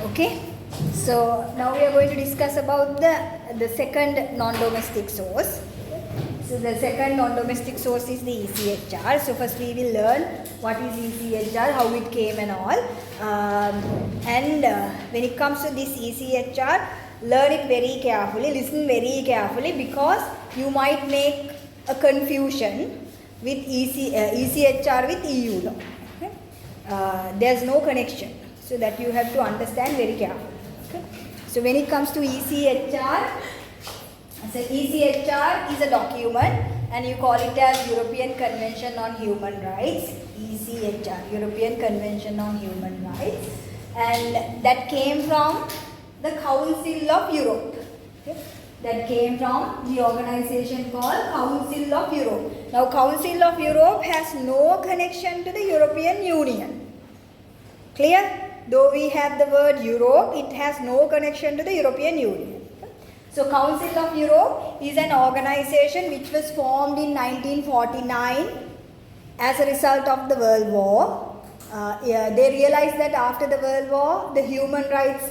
Okay, so now we are going to discuss about the second non-domestic source. So the second non-domestic source is the ECHR. So first we will learn what is ECHR, how it came and all. When it comes to this ECHR, learn it very carefully, listen very carefully, because you might make a confusion with ECHR with EU law. Okay? There's no connection. So that you have to understand very carefully. Okay? So when it comes to ECHR, so ECHR is a document and you call it as European Convention on Human Rights. ECHR, European Convention on Human Rights, and that came from the Council of Europe. Okay? That came from the organization called Council of Europe. Now Council of Europe has no connection to the European Union. Clear? Though we have the word Europe, it has no connection to the European Union. So Council of Europe is an organization which was formed in 1949 as a result of the World War. They realized that after the World War, the human rights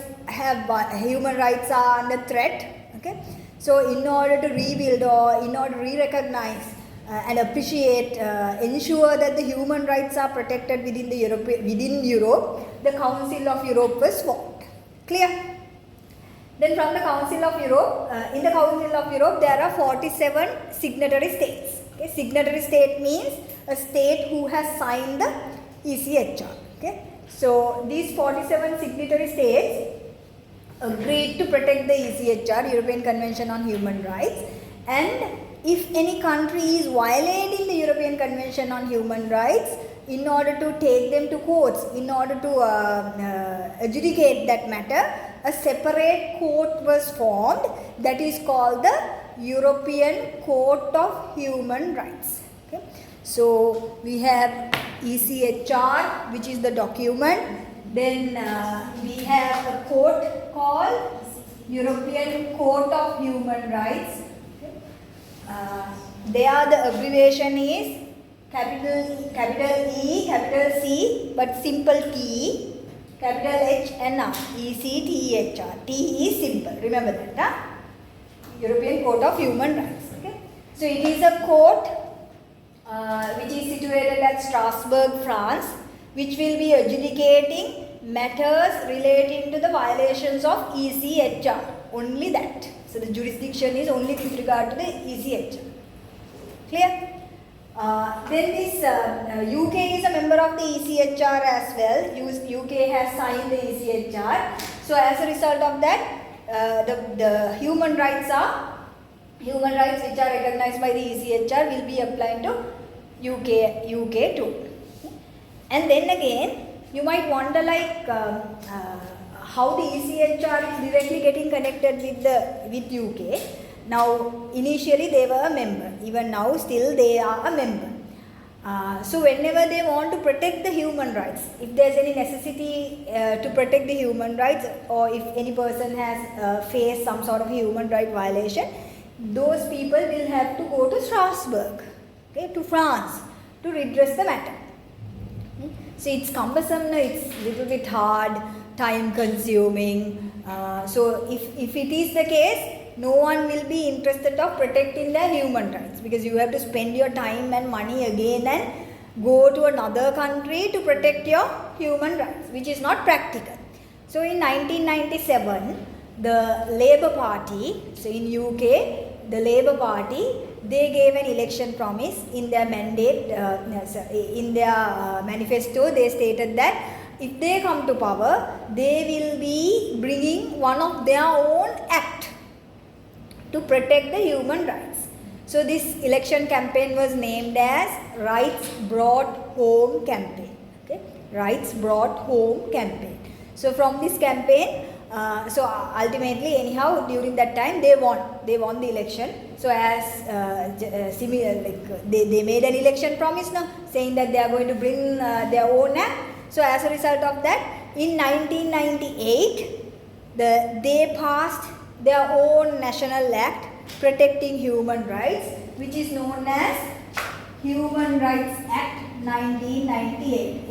are under threat. Okay? So in order to rebuild or in order to re-recognize and appreciate, ensure that the human rights are protected within Europe, the Council of Europe was formed. Clear? Then from the Council of Europe, in the Council of Europe there are 47 signatory states. Okay? Signatory state means a state who has signed the ECHR. Okay? So these 47 signatory states agreed to protect the ECHR, European Convention on Human Rights, and if any country is violating the European Convention on Human Rights, in order to take them to courts, in order to adjudicate that matter, a separate court was formed that is called the European Court of Human Rights. Okay? So we have ECHR, which is the document. Then we have a court called European Court of Human Rights. There the abbreviation is capital E, capital C, but simple T, capital H and R, ECTHR. T is simple, remember that. Huh? European Court of Human Rights. Okay? So it is a court which is situated at Strasbourg, France, which will be adjudicating matters relating to the violations of ECHR. Only that. So the jurisdiction is only with regard to the ECHR. Clear? Then this UK is a member of the ECHR as well. UK has signed the ECHR. So as a result of that, the human rights which are recognized by the ECHR will be applied to UK too. And then again, you might wonder like how the ECHR is directly getting connected with UK. Now initially they were a member, even now still they are a member. So whenever they want to protect the human rights, if there is any necessity to protect the human rights, or if any person has faced some sort of human right violation, those people will have to go to Strasbourg, okay, to France, to redress the matter. So it's cumbersome, it's little bit hard, time consuming. So if it is the case, no one will be interested of protecting their human rights, because you have to spend your time and money again and go to another country to protect your human rights, which is not practical. So in 1997, the Labour Party, so in UK, the Labour Party, they gave an election promise in their mandate, in their manifesto. They stated that if they come to power, they will be bringing one of their own act to protect the human rights. So this election campaign was named as Rights Brought Home Campaign. Okay? Rights Brought Home Campaign. So from this campaign, so ultimately anyhow during that time they won the election. So as similar, like they made an election promise now, saying that they are going to bring their own act. So as a result of that, in 1998 they passed their own national act protecting human rights, which is known as Human Rights Act 1998.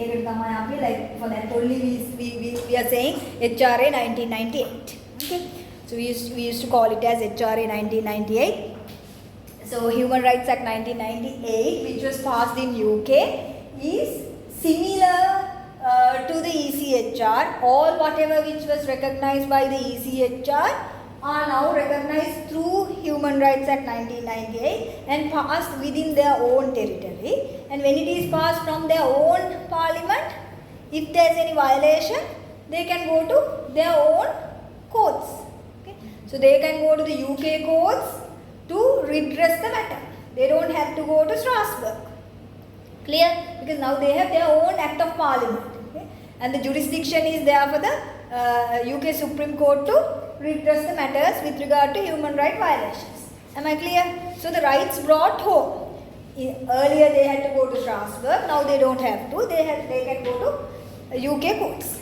Like for that only we are saying HRA 1998. Okay, so we used to call it as HRA 1998. So Human Rights Act 1998, which was passed in UK, is similar to the ECHR. All whatever which was recognized by the ECHR are now recognized through Human Rights Act 1998 and passed within their own territory. And when it is passed from their own parliament, if there is any violation, they can go to their own courts. Okay? So they can go to the UK courts to redress the matter. They don't have to go to Strasbourg. Clear? Because now they have their own Act of Parliament. Okay? And the jurisdiction is there for the UK Supreme Court to redress the matters with regard to human rights violations. Am I clear? So the rights brought home. Earlier they had to go to Strasbourg, now they don't have to. They can go to UK courts.